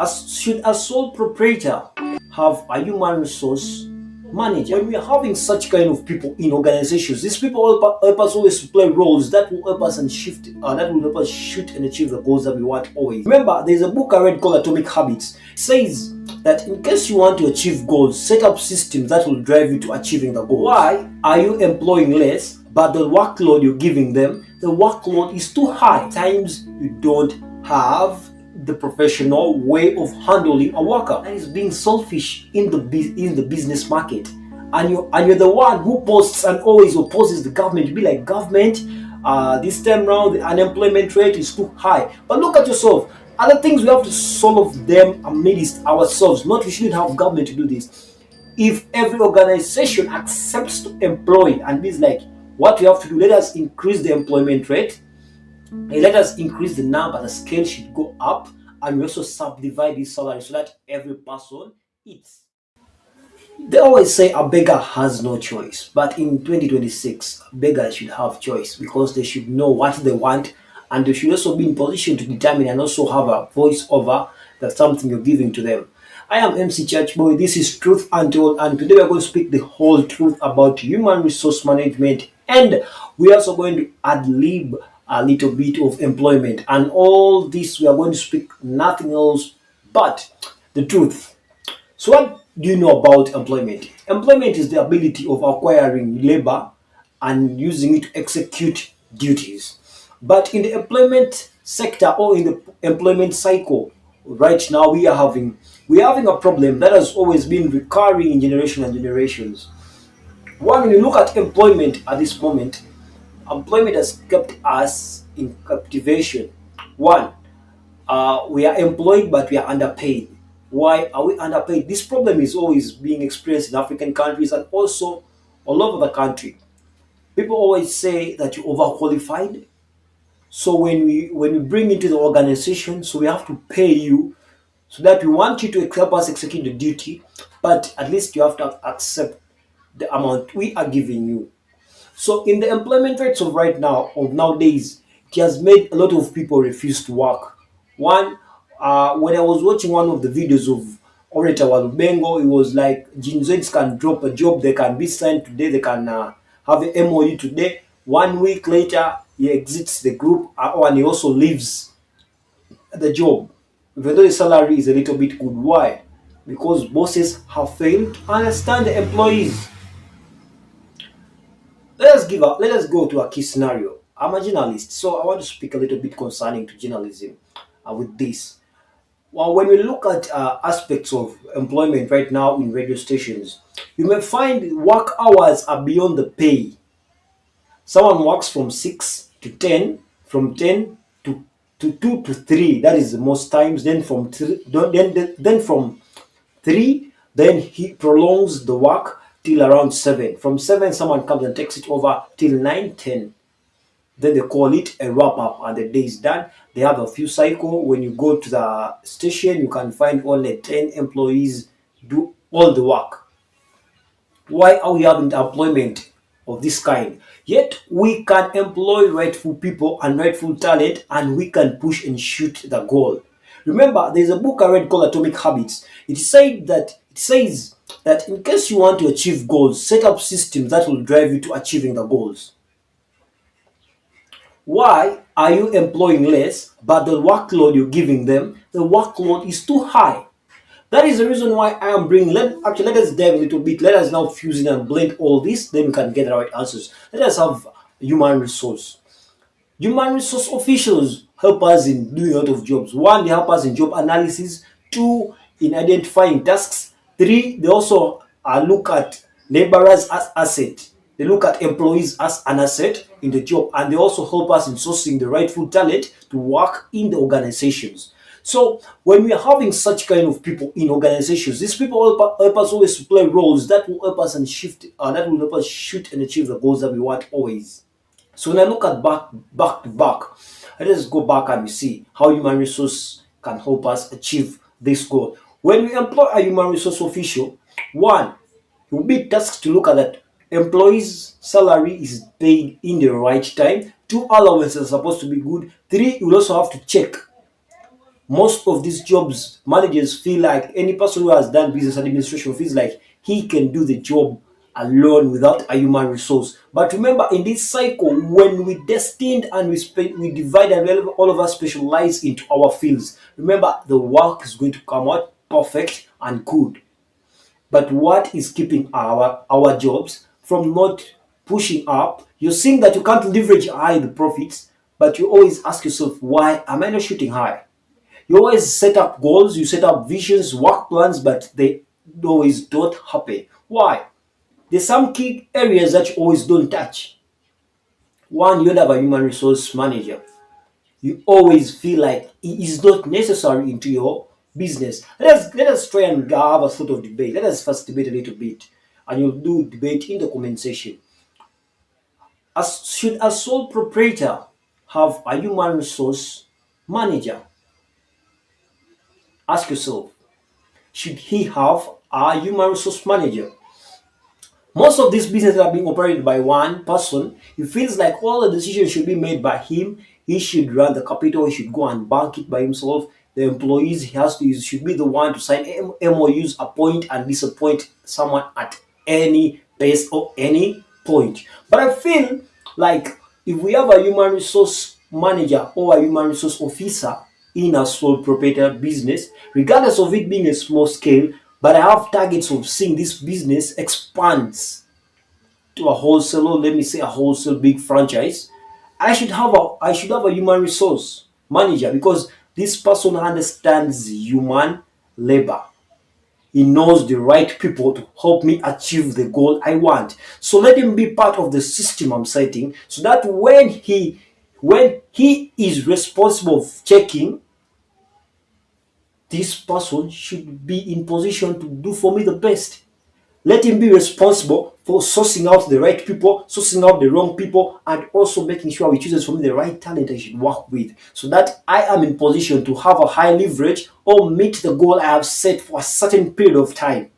Should a sole proprietor have a human resource manager? When we are having such kind of people in organizations, these people help us always to play roles that will help us and shift, that will help us shoot and achieve the goals that we want always. Remember, there's a book I read called Atomic Habits. It says that in case you want to achieve goals, set up systems that will drive you to achieving the goal. Why are you employing less, but the workload you're giving them, the workload is too high? Times you don't have the professional way of handling a worker. That is being selfish in the business market, and you're the one who posts and always opposes the government. You be like, government, this time round the unemployment rate is too high. But look at yourself. Other things we have to solve them amidst ourselves. Not we shouldn't have government to do this. If every organization accepts to employ and be like, what we have to do, let us increase the employment rate. Let us increase the number, the scale should go up, and we also subdivide this salary so that every person eats. They always say a beggar has no choice, but in 2026, beggars should have choice because they should know what they want, and they should also be in position to determine and also have a voice over that something you're giving to them. I am MC Churchboy. This is Truth Untold, and today we're going to speak the whole truth about human resource management, and we're also going to ad lib a little bit of employment. And all this, we are going to speak nothing else but the truth. So, what do you know about employment? Employment is the ability of acquiring labor and using it to execute duties. But in the employment sector or in the employment cycle, right now we are having a problem that has always been recurring in generation and generations. One, when you look at employment at this moment, employment has kept us in captivation. One, we are employed but we are underpaid. Why are we underpaid? This problem is always being experienced in African countries and also all over the country. People always say that you're overqualified. So when we bring into the organization, so we have to pay you so that we want you to help us execute the duty, but at least you have to accept the amount we are giving you. So in the employment rates of right now, of nowadays, it has made a lot of people refuse to work. One, when I was watching one of the videos of Orator Walubengo, it was like Gen Zs can drop a job, they can be signed today, they can have an MOU today. 1 week later, he exits the group, and he also leaves the job, even though the salary is a little bit good. Why? Because bosses have failed to understand the employees. Let us go to a key scenario. I'm a journalist, so I want to speak a little bit concerning to journalism with this. Well, when we look at aspects of employment right now in radio stations, you may find work hours are beyond the pay. Someone works from 6 to 10, from 10 to 2 to 3. That is the most times. Then from 3, then from 3, then he prolongs the work till around 7. From 7, someone comes and takes it over till 9, 10. Then they call it a wrap up and the day is done. They have a few cycle. When you go to the station, you can find only 10 employees do all the work. Why are we having employment of this kind? Yet we can employ rightful people and rightful talent, and we can push and shoot the goal. Remember, there's a book I read called Atomic Habits. It says that in case you want to achieve goals, set up systems that will drive you to achieving the goals. Why are you employing less, but the workload you're giving them, the workload is too high? That is the reason why I am bringing. Let us dive a little bit. Let us now fuse in and blend all this. Then we can get the right answers. Let us have human resource. Human resource officials help us in doing a lot of jobs. One, they help us in job analysis. Two, in identifying tasks. Three, they also look at laborers as asset. They look at employees as an asset in the job, and they also help us in sourcing the rightful talent to work in the organizations. So when we are having such kind of people in organizations, these people help us always to play roles that will help us and shift, that will help us shoot and achieve the goals that we want always. So when I look at back to back, let us go back and we see how human resource can help us achieve this goal. When we employ a human resource official, one, it will be tasked to look at that employees' salary is paid in the right time. Two, allowances are supposed to be good. Three, you will also have to check Most of these jobs, managers feel like any person who has done business administration feels like he can do the job alone without a human resource. But remember, in this cycle, when we destined and we divide and all of us specialize into our fields, remember the work is going to come out perfect and good. But what is keeping our jobs from not pushing up? You're seeing that you can't leverage high the profits, but you always ask yourself, why am I not shooting high? You always set up goals, you set up visions, work plans, but they always don't happen. Why? There's some key areas that you always don't touch. One, you don't have a human resource manager. You always feel like it is not necessary into your business. Let us try and have a sort of debate. Let us first debate a little bit, and you'll do debate in the comment section. Should a sole proprietor have a human resource manager? Ask yourself, should he have a human resource manager? Most of these businesses are being operated by one person. He feels like all the decisions should be made by him. He should run the capital. He should go and bank it by himself. The employees he has to use should be the one to sign MOUs, appoint and disappoint someone at any pace or any point. But I feel like if we have a human resource manager or a human resource officer in a sole proprietor business, regardless of it being a small scale, but I have targets of seeing this business expands to a wholesale, or let me say a wholesale big franchise. I should have a human resource manager because this person understands human labor. He knows the right people to help me achieve the goal I want. So let him be part of the system I'm setting so that when he is responsible of checking, this person should be in position to do for me the best. Let him be responsible for sourcing out the right people, sourcing out the wrong people, and also making sure he chooses for me the right talent I should work with so that I am in position to have a high leverage or meet the goal I have set for a certain period of time.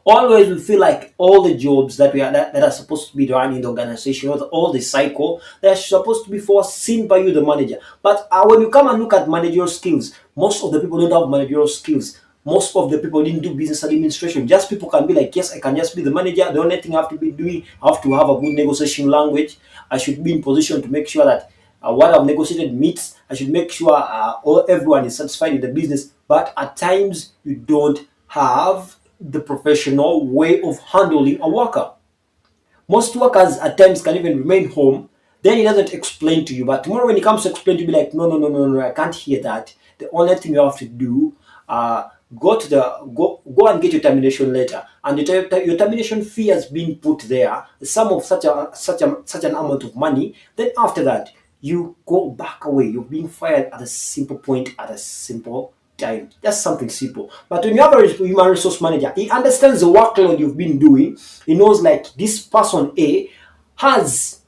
Always we feel like all the jobs that are supposed to be done in the organization, or all the cycle, they're supposed to be foreseen by you, the manager. But when you come and look at managerial skills, most of the people don't have managerial skills. Most of the people didn't do business administration. Just people can be like, yes, I can just be the manager. The only thing I have to be doing, I have to have a good negotiation language. I should be in position to make sure that what I've negotiated meets. I should make sure everyone is satisfied with the business. But at times, you don't have the professional way of handling a worker. Most workers at times can even remain home. Then he doesn't explain to you. But tomorrow when he comes to explain to you, be like, no, no, no, no, no, I can't hear that. The only thing you have to do, go and get your termination letter, and your termination fee has been put there, the sum of such an amount of money. Then after that, you go back away. You're being fired at a simple point, at a simple time. Just something simple. But when you have a human resource manager, he understands the workload you've been doing. He knows like this person A has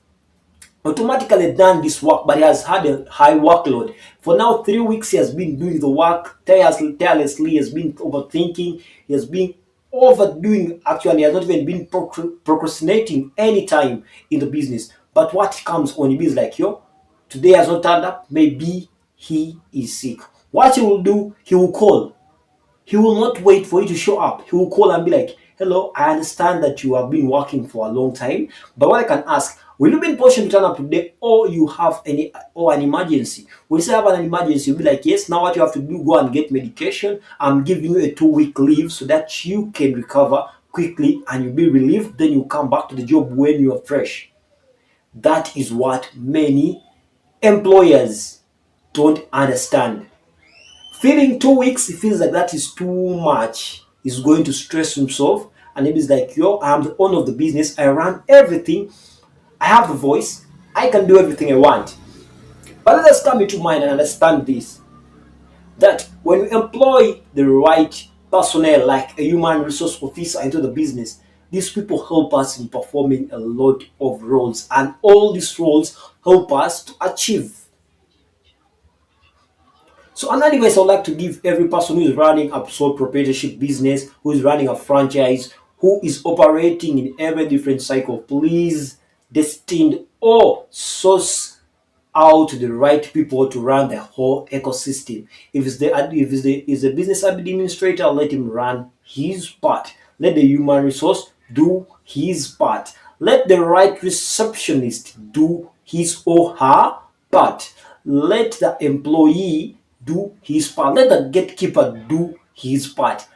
automatically done this work, but he has had a high workload. For now, 3 weeks he has been doing the work tirelessly, he has been overthinking, he has been overdoing, actually, he has not even been procrastinating any time in the business. But what comes on him is like, yo, today has not turned up, maybe he is sick. What he will do, he will call. He will not wait for you to show up. He will call and be like, hello, I understand that you have been working for a long time, but what I can ask, will you be in position to turn up today, or you have an emergency? When you say have an emergency, you'll be like, yes, now what you have to do, go and get medication. I'm giving you a 2-week leave so that you can recover quickly and you'll be relieved. Then you come back to the job when you are fresh. That is what many employers don't understand. Feeling 2 weeks, he feels like that is too much. He's going to stress himself, and he's like, yo, I'm the owner of the business. I run everything. I have the voice. I can do everything I want. But let us come into mind and understand this, that when you employ the right personnel, like a human resource officer into the business, these people help us in performing a lot of roles, and all these roles help us to achieve. So another advice I would like to give every person who is running a sole proprietorship business, who is running a franchise, who is operating in every different cycle, please destined or source out the right people to run the whole ecosystem. If it's the business administrator, let him run his part. Let the human resource do his part. Let the right receptionist do his or her part. Let the employee do his part. Let the gatekeeper do his part.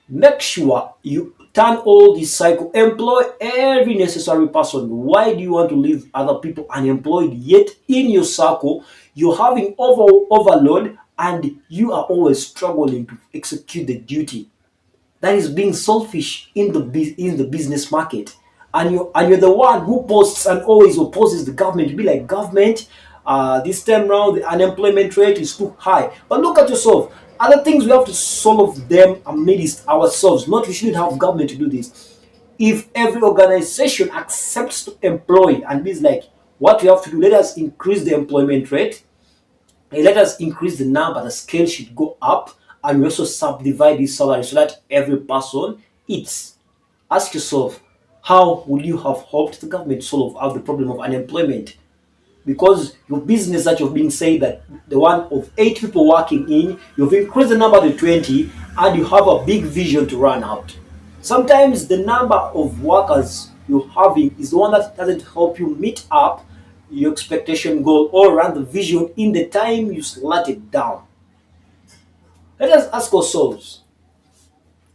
Make sure you turn all this cycle, employ every necessary person. Why do you want to leave other people unemployed? Yet in your circle you're having overload and you are always struggling to execute the duty. That is being selfish in the business market. And you're the one who posts and always opposes the government. Be like, government, this time round the unemployment rate is too high. But look at yourself. Other things we have to solve them amidst ourselves. Not we shouldn't have government to do this. If every organization accepts to employ and is like, what we have to do, let us increase the employment rate, let us increase the number, the scale should go up, and we also subdivide this salary so that every person eats. Ask yourself, how would you have helped the government solve out the problem of unemployment? Because your business that you've been saying that the one of 8 people working in, you've increased the number to 20, and you have a big vision to run out. Sometimes the number of workers you're having is the one that doesn't help you meet up your expectation goal or run the vision in the time you slot it down. Let us ask ourselves,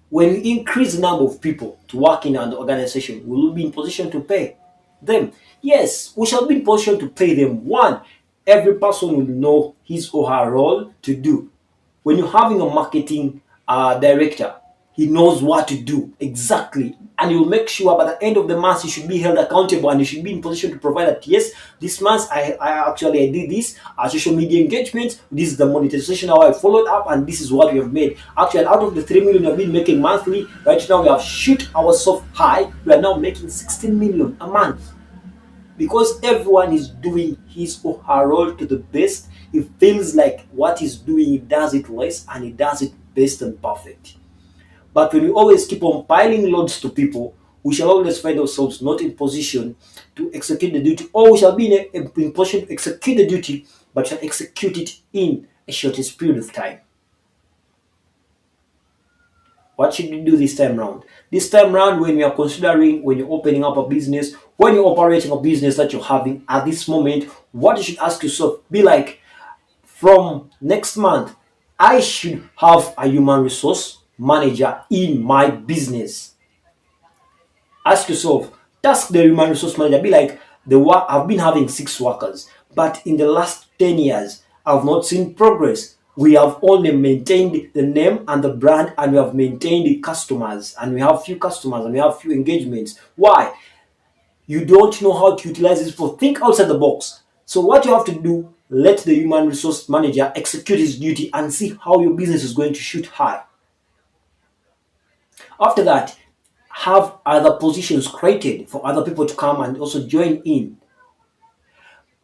when we increase the number of people to work in an organization, will we be in position to pay them? Yes, we shall be in position to pay them. One, every person will know his or her role to do. When you're having a marketing director, he knows what to do exactly, and he will make sure by the end of the month he should be held accountable and he should be in position to provide that, yes, this month I did this social media engagement, this is the monetization how I followed up, and this is what we have made. Actually, out of the 3 million we have been making monthly, right now we have shoot ourselves high. We are now making 16 million a month because everyone is doing his or her role to the best. It feels like what he's doing, he does it less and he does it best and perfect. But when we always keep on piling loads to people, we shall always find ourselves not in position to execute the duty, or we shall be in position to execute the duty, but shall execute it in a shortest period of time. What should you do this time round? This time round, when you are considering, when you're opening up a business, when you're operating a business that you're having at this moment, what you should ask yourself, be like, from next month, I should have a human resource manager in my business. Ask yourself, task the human resource manager, be like, the work I've been having 6 workers, but in the last 10 years, I've not seen progress. We have only maintained the name and the brand, and we have maintained the customers, and we have few customers and we have few engagements. Why? You don't know how to utilize this for. Think outside the box. So what you have to do, let the human resource manager execute his duty and see how your business is going to shoot high. After that, have other positions created for other people to come and also join in.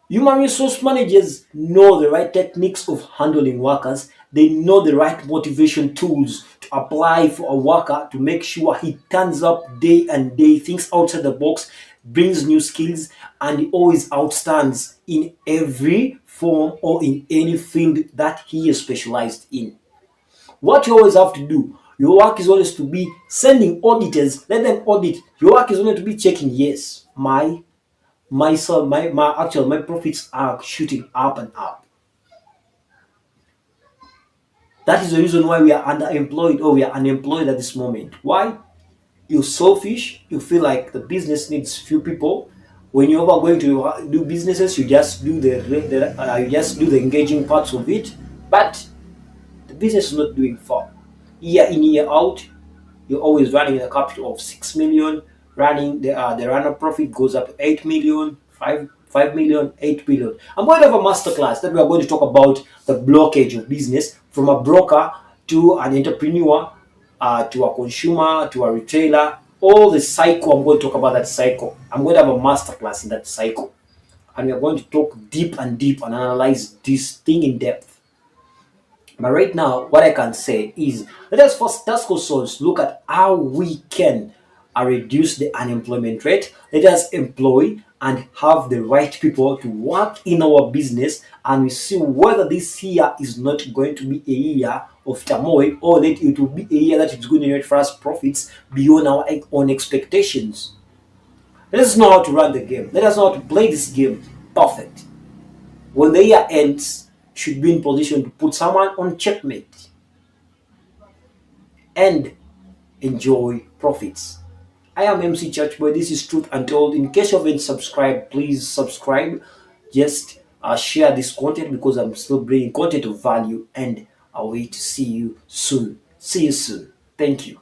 Human resource managers know the right techniques of handling workers. They know the right motivation tools to apply for a worker to make sure he turns up day and day, thinks outside the box, brings new skills, and he always outstands in every form or in any field that he is specialized in. What you always have to do, your work is always to be sending auditors, let them audit. Your work is only to be checking, yes, my profits are shooting up and up. That is the reason why we are underemployed or we are unemployed at this moment. Why? You're selfish. You feel like the business needs few people. When you're ever going to do businesses, you just do the engaging parts of it, but the business is not doing far. Year in, year out, you're always running a capital of 6 million. Running the runner profit goes up to 8 million, 5 million, 8 billion. I'm going to have a masterclass that we are going to talk about the blockage of business from a broker to an entrepreneur, to a consumer, to a retailer. All the cycle, I'm going to talk about that cycle. I'm going to have a masterclass in that cycle. And we are going to talk deep and deep and analyze this thing in depth. But right now, what I can say is, let us first task ourselves look at how we can reduce the unemployment rate. Let us employ and have the right people to work in our business, and we see whether this year is not going to be a year of turmoil, or that it will be a year that is going to generate for us profits beyond our own expectations. Let us know how to run the game. Let us know how to play this game perfect. When the year ends, should be in position to put someone on checkmate and enjoy profits. I am MC Churchboy. This is Truth Untold. In case you haven't subscribed, please subscribe. Just share this content, because I'm still bringing content of value, and I'll wait to see you soon. See you soon. Thank you.